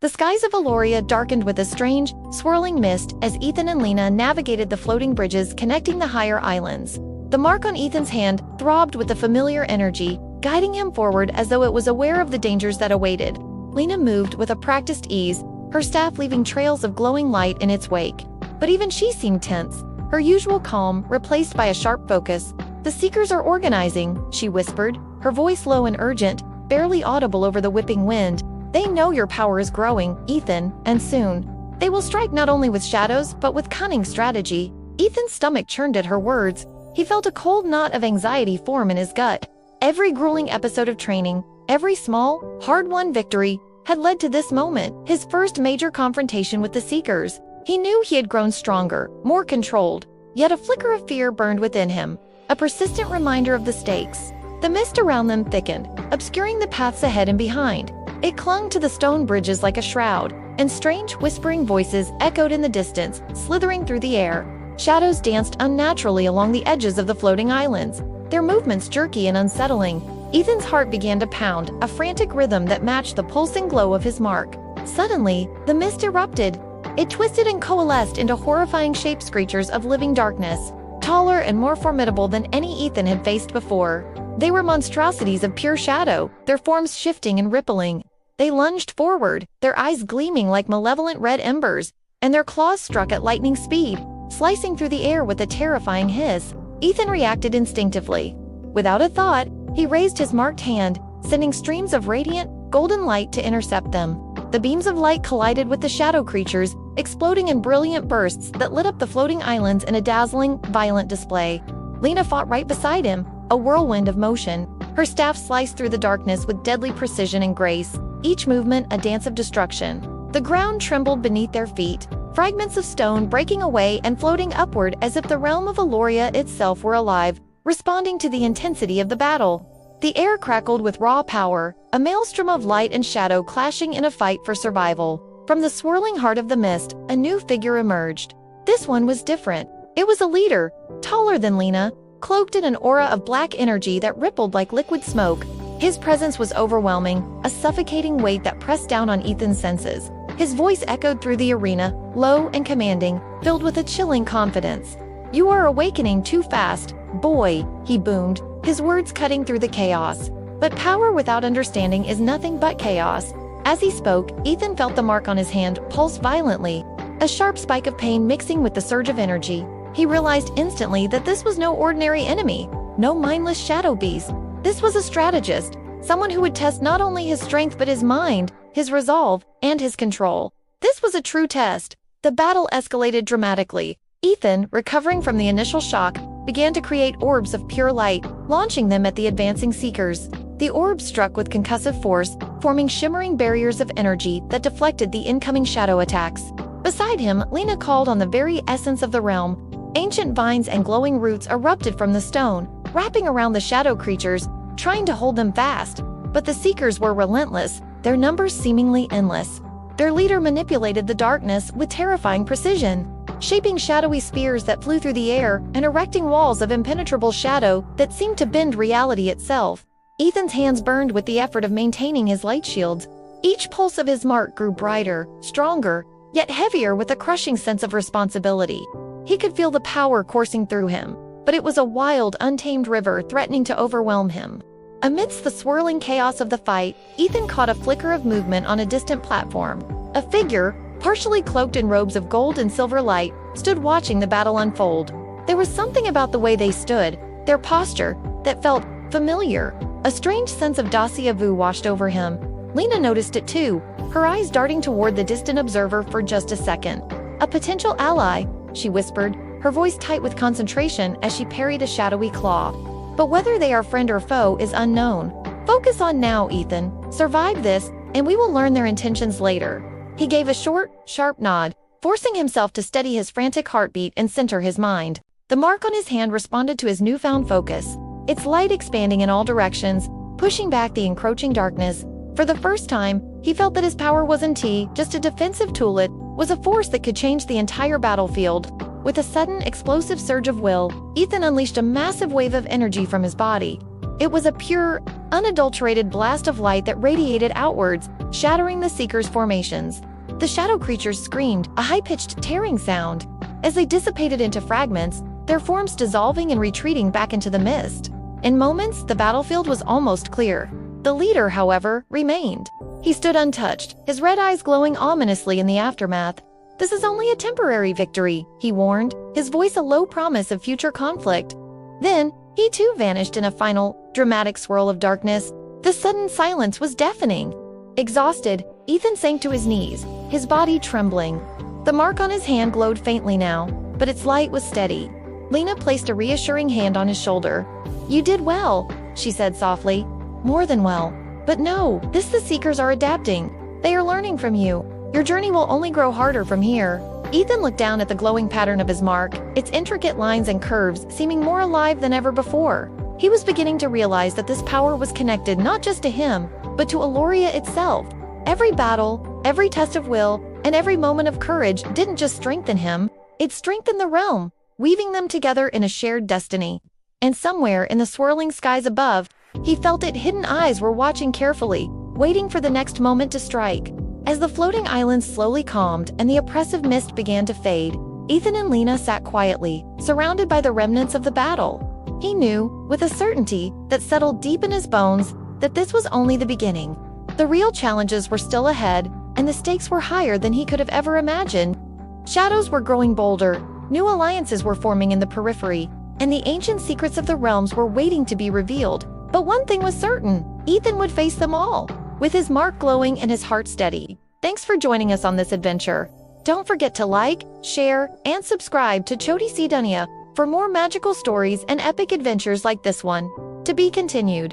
The skies of Aeloria darkened with a strange, swirling mist as Ethan and Lena navigated the floating bridges connecting the higher islands. The mark on Ethan's hand throbbed with a familiar energy, guiding him forward as though it was aware of the dangers that awaited. Lena moved with a practiced ease, her staff leaving trails of glowing light in its wake. But even she seemed tense, her usual calm replaced by a sharp focus. "The Seekers are organizing," she whispered, her voice low and urgent, barely audible over the whipping wind. "They know your power is growing, Ethan, and soon. They will strike not only with shadows but with cunning strategy." Ethan's stomach churned at her words. He felt a cold knot of anxiety form in his gut. Every grueling episode of training, every small, hard-won victory, had led to this moment, his first major confrontation with the Seekers. He knew he had grown stronger, more controlled, yet a flicker of fear burned within him, a persistent reminder of the stakes. The mist around them thickened, obscuring the paths ahead and behind. It clung to the stone bridges like a shroud, and strange, whispering voices echoed in the distance, slithering through the air. Shadows danced unnaturally along the edges of the floating islands, their movements jerky and unsettling. Ethan's heart began to pound, a frantic rhythm that matched the pulsing glow of his mark. Suddenly, the mist erupted. It twisted and coalesced into horrifying shapes, creatures of living darkness, taller and more formidable than any Ethan had faced before. They were monstrosities of pure shadow, their forms shifting and rippling. They lunged forward, their eyes gleaming like malevolent red embers, and their claws struck at lightning speed, slicing through the air with a terrifying hiss. Ethan reacted instinctively. Without a thought, he raised his marked hand, sending streams of radiant, golden light to intercept them. The beams of light collided with the shadow creatures, exploding in brilliant bursts that lit up the floating islands in a dazzling, violent display. Lena fought right beside him, a whirlwind of motion. Her staff sliced through the darkness with deadly precision and grace, each movement a dance of destruction. The ground trembled beneath their feet, fragments of stone breaking away and floating upward as if the realm of Aeloria itself were alive, responding to the intensity of the battle. The air crackled with raw power, a maelstrom of light and shadow clashing in a fight for survival. From the swirling heart of the mist, a new figure emerged. This one was different. It was a leader, taller than Lena, cloaked in an aura of black energy that rippled like liquid smoke. His presence was overwhelming, a suffocating weight that pressed down on Ethan's senses. His voice echoed through the arena, low and commanding, filled with a chilling confidence. "You are awakening too fast, boy," he boomed, his words cutting through the chaos. But power without understanding is nothing but chaos. As he spoke, Ethan felt the mark on his hand pulse violently, a sharp spike of pain mixing with the surge of energy. He realized instantly that this was no ordinary enemy, no mindless shadow beast. This was a strategist, someone who would test not only his strength but his mind, his resolve, and his control. This was a true test. The battle escalated dramatically. Ethan, recovering from the initial shock, began to create orbs of pure light, launching them at the advancing Seekers. The orbs struck with concussive force, forming shimmering barriers of energy that deflected the incoming shadow attacks. Beside him, Lena called on the very essence of the realm. Ancient vines and glowing roots erupted from the stone, wrapping around the shadow creatures, trying to hold them fast. But the Seekers were relentless, their numbers seemingly endless. Their leader manipulated the darkness with terrifying precision, shaping shadowy spears that flew through the air and erecting walls of impenetrable shadow that seemed to bend reality itself. Ethan's hands burned with the effort of maintaining his light shields. Each pulse of his mark grew brighter, stronger, yet heavier with a crushing sense of responsibility. He could feel the power coursing through him, but it was a wild, untamed river threatening to overwhelm him. Amidst the swirling chaos of the fight, Ethan caught a flicker of movement on a distant platform. A figure, partially cloaked in robes of gold and silver light, stood watching the battle unfold. There was something about the way they stood, their posture, that felt familiar. A strange sense of déjà vu washed over him. Lena noticed it too, her eyes darting toward the distant observer for just a second. "A potential ally," she whispered, her voice tight with concentration as she parried a shadowy claw. "But whether they are friend or foe is unknown. Focus on now, Ethan. Survive this, and we will learn their intentions later." He gave a short, sharp nod, forcing himself to steady his frantic heartbeat and center his mind. The mark on his hand responded to his newfound focus, its light expanding in all directions, pushing back the encroaching darkness. For the first time, he felt that his power wasn't just a defensive tool, it was a force that could change the entire battlefield. With a sudden, explosive surge of will, Ethan unleashed a massive wave of energy from his body. It was a pure, unadulterated blast of light that radiated outwards, shattering the Seekers' formations. The shadow creatures screamed, a high-pitched tearing sound. As they dissipated into fragments, their forms dissolving and retreating back into the mist. In moments, the battlefield was almost clear. The leader, however, remained. He stood untouched, his red eyes glowing ominously in the aftermath. "This is only a temporary victory," he warned, his voice a low promise of future conflict. Then, he too vanished in a final, dramatic swirl of darkness. The sudden silence was deafening. Exhausted, Ethan sank to his knees, his body trembling. The mark on his hand glowed faintly now, but its light was steady. Lena placed a reassuring hand on his shoulder. "You did well," she said softly. "More than well. But no, the Seekers are adapting. They are learning from you. Your journey will only grow harder from here." Ethan looked down at the glowing pattern of his mark, its intricate lines and curves seeming more alive than ever before. He was beginning to realize that this power was connected not just to him, but to Aeloria itself. Every battle, every test of will, and every moment of courage didn't just strengthen him, it strengthened the realm, weaving them together in a shared destiny. And somewhere in the swirling skies above, he felt that hidden eyes were watching carefully, waiting for the next moment to strike. As the floating islands slowly calmed and the oppressive mist began to fade, Ethan and Lena sat quietly, surrounded by the remnants of the battle. He knew, with a certainty that settled deep in his bones, that this was only the beginning. The real challenges were still ahead, and the stakes were higher than he could have ever imagined. Shadows were growing bolder, new alliances were forming in the periphery, and the ancient secrets of the realms were waiting to be revealed. But one thing was certain, Ethan would face them all, with his mark glowing and his heart steady. Thanks for joining us on this adventure. Don't forget to like, share, and subscribe to Chhoti Duniya for more magical stories and epic adventures like this one. To be continued.